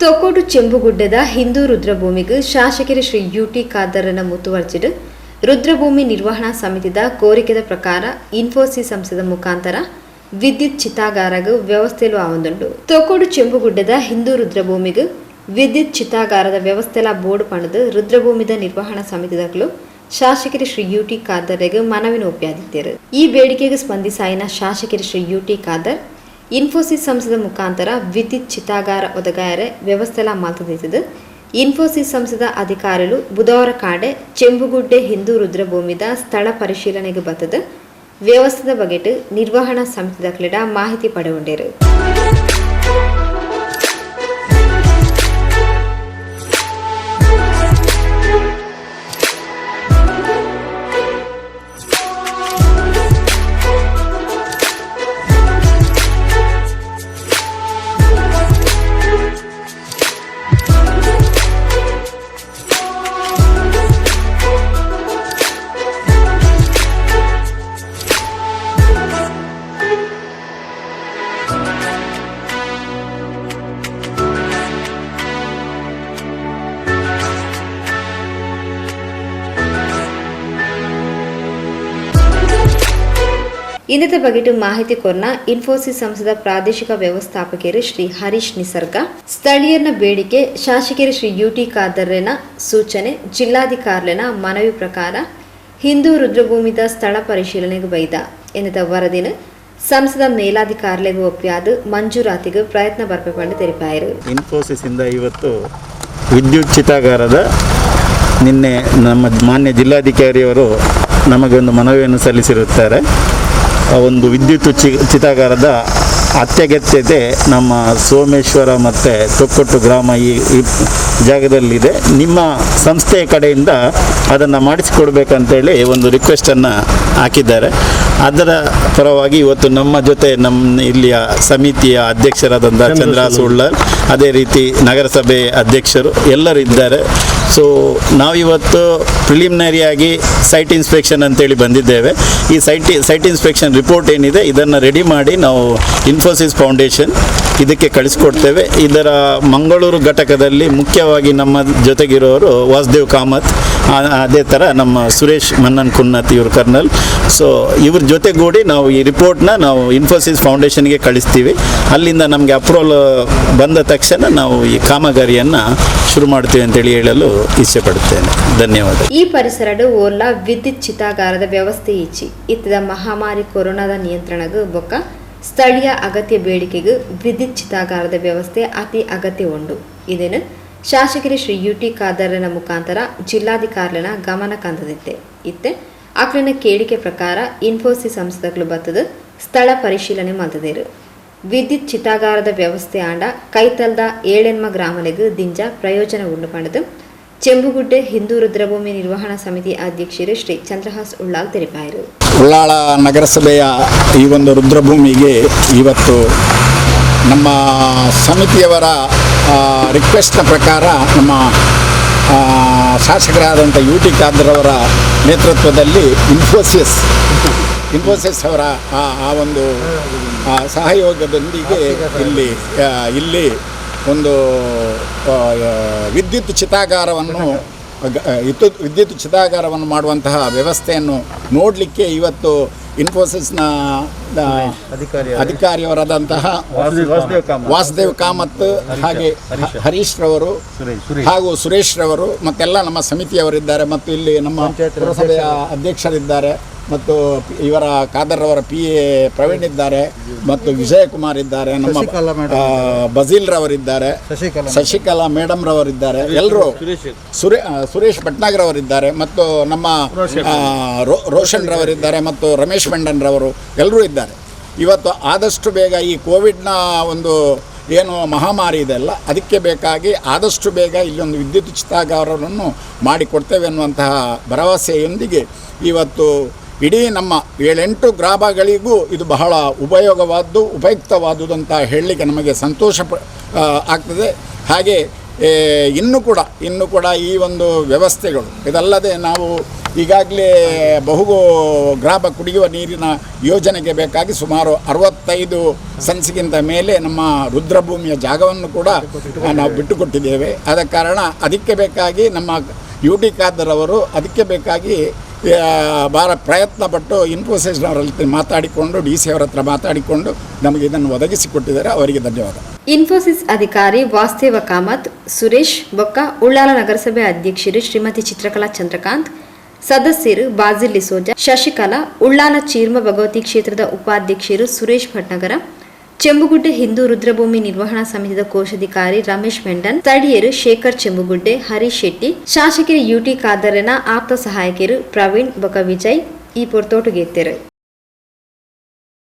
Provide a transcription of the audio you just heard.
ತೊಕ್ಕೋಡು ಚೆಂಬುಗುಡ್ಡದ ಹಿಂದೂ ರುದ್ರಭೂಮಿಗೆ ಶಾಸಕರು ಶ್ರೀ ಯುಟಿ ಖಾದರನ ಮುತುವರ್ಜಿಡು ರುದ್ರಭೂಮಿ ನಿರ್ವಹಣಾ ಸಮಿತಿದ ಕೋರಿಕೆದ ಪ್ರಕಾರ ಇನ್ಫೋಸಿಸ್ ಸಂಸ್ಥೆದ ಮುಖಾಂತರ ವಿದ್ಯುತ್ ಚಿತಾಗಾರಗ ವ್ಯವಸ್ಥೆಲು ಆವೊಂದುಂಡು. ತೊಕ್ಕೋಡು ಚೆಂಬುಗುಡ್ಡದ ಹಿಂದೂ ರುದ್ರಭೂಮಿಗೆ ವಿದ್ಯುತ್ ಚಿತಾಗಾರದ ವ್ಯವಸ್ಥೆಲ ಬೋರ್ಡ್ ಪಣದು ರುದ್ರಭೂಮಿದ ನಿರ್ವಹಣಾ ಸಮಿತಿದಗಳು ಶಾಸಕರು ಶ್ರೀ ಯುಟಿ ಖಾದರ್ಗೆ ಮನವಿನ ಒಪ್ಪಿಯಾದಿದ್ದರು. ಈ ಬೇಡಿಕೆಗೆ ಸ್ಪಂದಿಸಾಯಿನ ಶಾಸಕರು ಶ್ರೀ ಯುಟಿ ಖಾದರ್ ಇನ್ಫೋಸಿಸ್ ಸಂಸ್ಥೆದ ಮುಖಾಂತರ ವಿದ್ಯುತ್ ಚಿತಾಗಾರ ಒದಗಾಯರೆ ವ್ಯವಸ್ಥೆಲ ಮಾಲ್ತದಿದ್ದು ಇನ್ಫೋಸಿಸ್ ಸಂಸ್ಥೆದ ಅಧಿಕಾರಿಗಳು ಬುಧವಾರ ಕಾಡೆ ಚೆಂಬುಗುಡ್ಡೆ ಹಿಂದೂ ರುದ್ರಭೂಮಿದ ಸ್ಥಳ ಪರಿಶೀಲನೆಗೆ ಬತ್ತದ ವ್ಯವಸ್ಥೆದ ಬಗೆಟ್ ನಿರ್ವಹಣಾ ಸಮಿತಿದ ಮಾಹಿತಿ ಪಡೆಗೊಂಡಿರು. ಇಂದದ ಬಗೆಟ್ ಮಾಹಿತಿ ಕೊರ್ನ ಇನ್ಫೋಸಿಸ್ ಸಂಸ್ಥೆದ ಪ್ರಾದೇಶಿಕ ವ್ಯವಸ್ಥಾಪಕರು ಶ್ರೀ ಹರೀಶ್ ನಿಸರ್ಗ ಸ್ಥಳೀಯರ ಬೇಡಿಕೆ ಶಾಸಕರು ಶ್ರೀ ಯುಟಿ ಖಾದರ್ನ ಸೂಚನೆ ಜಿಲ್ಲಾಧಿಕಾರಿನ ಮನವಿ ಪ್ರಕಾರ ಹಿಂದೂ ರುದ್ರಭೂಮಿದ ಸ್ಥಳ ಪರಿಶೀಲನೆಗೆ ಬೈದ ಎಂದ ವರದಿನ ಸಂಸ್ಥೆದ ಮೇಲಾಧಿಕಾರಿಗಳಿಗೆ ಒಪ್ಪಿಯಾದ ಮಂಜೂರಾತಿಗೆ ಪ್ರಯತ್ನ ಬರ್ಪಂಡು ತೆರಿಪಾಯರು. ಇನ್ಫೋಸಿಸ್ ಇಂದ ಇವತ್ತು ವಿದ್ಯುತ್ ಚಿತಾಗಾರದ ನಿನ್ನೆ ನಮ್ಮ ಮಾನ್ಯ ಜಿಲ್ಲಾಧಿಕಾರಿಯವರು ನಮಗೆ ಒಂದು ಮನವಿಯನ್ನು ಸಲ್ಲಿಸಿರುತ್ತಾರೆ. ಒಂದು ವಿದ್ಯುತ್ ಚಿತಾಗಾರದ ಅತ್ಯಗತ್ಯತೆ ನಮ್ಮ ಸೋಮೇಶ್ವರ ಮತ್ತು ತೊಕ್ಕೊಟ್ಟು ಗ್ರಾಮ ಈ ಜಾಗದಲ್ಲಿದೆ. ನಿಮ್ಮ ಸಂಸ್ಥೆಯ ಕಡೆಯಿಂದ ಅದನ್ನು ಮಾಡಿಸಿಕೊಡ್ಬೇಕಂತೇಳಿ ಒಂದು ರಿಕ್ವೆಸ್ಟನ್ನು ಹಾಕಿದ್ದಾರೆ. ಅದರ ಪರವಾಗಿ ಇವತ್ತು ನಮ್ಮ ಜೊತೆ ನಮ್ಮ ಇಲ್ಲಿಯ ಸಮಿತಿಯ ಅಧ್ಯಕ್ಷರಾದಂಥ ಚಂದ್ರ ಸುಳ್ಳರ್, ಅದೇ ರೀತಿ ನಗರಸಭೆ ಅಧ್ಯಕ್ಷರು ಎಲ್ಲರೂ ಇದ್ದಾರೆ. ಸೊ ನಾವಿವತ್ತು ಪ್ರಿಲಿಮಿನರಿಯಾಗಿ ಸೈಟ್ ಇನ್ಸ್ಪೆಕ್ಷನ್ ಅಂತೇಳಿ ಬಂದಿದ್ದೇವೆ. ಈ ಸೈಟ್ ಇನ್ಸ್ಪೆಕ್ಷನ್ ರಿಪೋರ್ಟ್ ಏನಿದೆ ಇದನ್ನು ರೆಡಿ ಮಾಡಿ ನಾವು ಇನ್ಫೋಸಿಸ್ ಫೌಂಡೇಶನ್ ಇದಕ್ಕೆ ಕಳಿಸ್ಕೊಡ್ತೇವೆ. ಇದರ ಮಂಗಳೂರು ಘಟಕದಲ್ಲಿ ಮುಖ್ಯವಾಗಿ ನಮ್ಮ ಜೊತೆಗಿರೋರು ವಾಸುದೇವ್ ಕಾಮತ್, ಅದೇ ಥರ ನಮ್ಮ ಸುರೇಶ್ ಮನ್ನನ್ ಕುನ್ನತ್ ಇವರು ಕರ್ನಲ್. ಸೊ ಇವ್ರ ಜೊತೆಗೂಡಿ ನಾವು ಈ ರಿಪೋರ್ಟ್ನ ನಾವು ಇನ್ಫೋಸಿಸ್ ಫೌಂಡೇಶನ್ಗೆ ಕಳಿಸ್ತೀವಿ. ಅಲ್ಲಿಂದ ನಮಗೆ ಅಪ್ರೂವಲ್ ಬಂದ ತಕ್ಷಣ ನಾವು ಈ ಕಾಮಗಾರಿಯನ್ನು ಶುರು ಮಾಡ್ತೀವಿ ಅಂತೇಳಿ ಹೇಳಲು ಇಷ್ಟಪಡುತ್ತೇನೆ. ಧನ್ಯವಾದ. ಈ ಪರಿಸರಡು ಓರ್ಲ ವಿದ್ಯುತ್ ಚಿತಾಗಾರದ ವ್ಯವಸ್ಥೆ ಇಚ್ಚಿ ಇತ್ತದ ಮಹಾಮಾರಿ ಕೊರೋನಾದ ನಿಯಂತ್ರಣಗೂ ಬೊಕ್ಕ ಸ್ಥಳೀಯ ಅಗತ್ಯ ಬೇಡಿಕೆಗೂ ವಿದ್ಯುತ್ ಚಿತಾಗಾರದ ವ್ಯವಸ್ಥೆ ಅತಿ ಅಗತ್ಯ ಉಂಡು. ಇದನ್ನು ಶಾಸಕರು ಶ್ರೀ ಯುಟಿ ಖಾದರ್ನ ಮುಖಾಂತರ ಜಿಲ್ಲಾಧಿಕಾರಿನ ಗಮನ ಕಂದದಿತ್ತೆ. ಇತ್ತೆ ಆಕಲಿನ ಕೇಳಿಕೆ ಪ್ರಕಾರ ಇನ್ಫೋಸಿಸ್ ಸಂಸ್ಥೆಗಳು ಬತ್ತದ ಸ್ಥಳ ಪರಿಶೀಲನೆ ಮಾಡಿದರು. ವಿದ್ಯುತ್ ಚಿತಾಗಾರದ ವ್ಯವಸ್ಥೆ ಆಂಡ ಕೈತಲ್ದ ಏಳೆನ್ಮ ಗ್ರಾಮಲೆಗೂ ದಿಂಜ ಪ್ರಯೋಜನ ಉಂಡು ಪಡೆದು ಚೆಂಬುಗುಡ್ಡೆ ಹಿಂದೂ ರುದ್ರಭೂಮಿ ನಿರ್ವಹಣಾ ಸಮಿತಿ ಅಧ್ಯಕ್ಷರು ಶ್ರೀ ಚಂದ್ರಹಾಸ್ ಉಳ್ಳಾಲ್ ತಿಳಿಪಾಯರು. ಉಳ್ಳಾಳ ನಗರಸಭೆಯ ಈ ಒಂದು ರುದ್ರಭೂಮಿಗೆ ಇವತ್ತು ನಮ್ಮ ಸಮಿತಿಯವರ ರಿಕ್ವೆಸ್ಟ್ನ ಪ್ರಕಾರ ನಮ್ಮ ಶಾಸಕರಾದಂಥ ಯುಟಿ ಖಾದರ್ ನೇತೃತ್ವದಲ್ಲಿ ಇನ್ಫೋಸಿಸ್ ಅವರ ಆ ಒಂದು ಸಹಯೋಗದೊಂದಿಗೆ ಇಲ್ಲಿ ಒಂದು ವಿದ್ಯುತ್ ಚಿತಾಗಾರವನ್ನು ಮಾಡುವಂತಹ ವ್ಯವಸ್ಥೆಯನ್ನು ನೋಡಲಿಕ್ಕೆ ಇವತ್ತು ಇನ್ಫೋಸಿಸ್ನ ಅಧಿಕಾರಿಯವರಾದಂತಹ ವಾಸುದೇವ್ ಕಾಮತ್ ಹಾಗೆ ಹರೀಶ್ ರವರು ಹಾಗೂ ಸುರೇಶ್ ರವರು ಮತ್ತೆಲ್ಲ ನಮ್ಮ ಸಮಿತಿಯವರಿದ್ದಾರೆ. ಮತ್ತು ಇಲ್ಲಿ ನಮ್ಮ ಪುರಸಭೆಯ ಅಧ್ಯಕ್ಷರಿದ್ದಾರೆ ಮತ್ತು ಇವರ ಖಾದರ್ ಅವರ PA ಪ್ರವೀಣ್ ಇದ್ದಾರೆ ಮತ್ತು ವಿಜಯಕುಮಾರ್ ಇದ್ದಾರೆ, ನಮ್ಮ ಬಜೀಲ್ ರವರಿದ್ದಾರೆ, ಶಶಿಕಲಾ ಮೇಡಮ್ ರವರಿದ್ದಾರೆ, ಎಲ್ಲರೂ ಸುರೇಶ್ ಭಟ್ನಾಗರ್ ಅವರಿದ್ದಾರೆ ಮತ್ತು ನಮ್ಮ ರೋಷನ್ ರವರಿದ್ದಾರೆ ಮತ್ತು ರಮೇಶ್ ಮೆಂಡನ್ ರವರು ಎಲ್ಲರೂ ಇದ್ದಾರೆ. ಇವತ್ತು ಆದಷ್ಟು ಬೇಗ ಈ ಕೋವಿಡ್ನ ಒಂದು ಏನು ಮಹಾಮಾರಿ ಇದೆಲ್ಲ ಅದಕ್ಕೆ ಬೇಕಾಗಿ ಆದಷ್ಟು ಬೇಗ ಇಲ್ಲೊಂದು ವಿದ್ಯುತ್ ಚಿತಾಗಾರವನ್ನು ಮಾಡಿಕೊಡ್ತೇವೆ ಅನ್ನುವಂತಹ ಭರವಸೆಯೊಂದಿಗೆ ಇವತ್ತು ಇಡೀ ನಮ್ಮ 7-8 ಗ್ರಾಮಗಳಿಗೂ ಇದು ಬಹಳ ಉಪಯುಕ್ತವಾದುದು ಅಂತ ಹೇಳಲಿಕ್ಕೆ ನಮಗೆ ಸಂತೋಷ ಆಗ್ತದೆ. ಹಾಗೆ ಇನ್ನೂ ಕೂಡ ಈ ಒಂದು ವ್ಯವಸ್ಥೆಗಳು ಇದಲ್ಲದೆ ನಾವು ಈಗಾಗಲೇ ಗ್ರಾಮ ಕುಡಿಯುವ ನೀರಿನ ಯೋಜನೆಗೆ ಬೇಕಾಗಿ ಸುಮಾರು 65 ಸೆನ್ಸ್ಗಿಂತ ಮೇಲೆ ನಮ್ಮ ರುದ್ರಭೂಮಿಯ ಜಾಗವನ್ನು ಕೂಡ ನಾವು ಬಿಟ್ಟುಕೊಟ್ಟಿದ್ದೇವೆ. ಆದ ಕಾರಣ ಅದಕ್ಕೆ ಬೇಕಾಗಿ ನಮ್ಮ UT ಖಾದರ್ ಅವರು ಅದಕ್ಕೆ ಬೇಕಾಗಿ ಭಾಳ ಪ್ರಯತ್ನಪಟ್ಟು ಇನ್ಫೋಸಿಸ್ನವರಲ್ಲಿ ಮಾತಾಡಿಕೊಂಡು DC ಅವರ ಹತ್ರ ಮಾತಾಡಿಕೊಂಡು ನಮಗೆ ಇದನ್ನು ಒದಗಿಸಿಕೊಟ್ಟಿದ್ದಾರೆ. ಅವರಿಗೆ ಧನ್ಯವಾದ. ಇನ್ಫೋಸಿಸ್ ಅಧಿಕಾರಿ ವಾಸ್ತೇವ ಕಾಮತ್, ಸುರೇಶ್ ಬೊಕ್ಕ, ಉಳ್ಳಾಲ ನಗರಸಭೆ ಅಧ್ಯಕ್ಷರು ಶ್ರೀಮತಿ ಚಿತ್ರಕಲಾ ಚಂದ್ರಕಾಂತ್, ಸದಸ್ಯರು ಬಾಜಿಲ್ ಡಿಸೋಜಾ, ಶಶಿಕಲಾ, ಉಳ್ಳಾಲ ಚೀರ್ಮ ಭಗವತಿ ಕ್ಷೇತ್ರದ ಉಪಾಧ್ಯಕ್ಷರು ಸುರೇಶ್ ಭಟ್ನಗರ, ಚೆಂಬುಗುಡ್ಡೆ ಹಿಂದೂ ರುದ್ರಭೂಮಿ ನಿರ್ವಹಣಾ ಸಮಿತಿಯ ಕೋಶಾಧಿಕಾರಿ ರಮೇಶ್ ಮೆಂಡನ್, ಸ್ಥಳೀಯರು ಶೇಖರ್ ಚೆಂಬುಗುಡ್ಡೆ, ಹರೀಶ್ ಶೆಟ್ಟಿ, ಶಾಸಕರು UT ಖಾದರ್ನ ಆಪ್ತ ಸಹಾಯಕರು ಪ್ರವೀಣ್ ಬೊಕ ವಿಜಯ್ ಈ ಪೊರ್ತೋಟುಗೆತ್ತರು.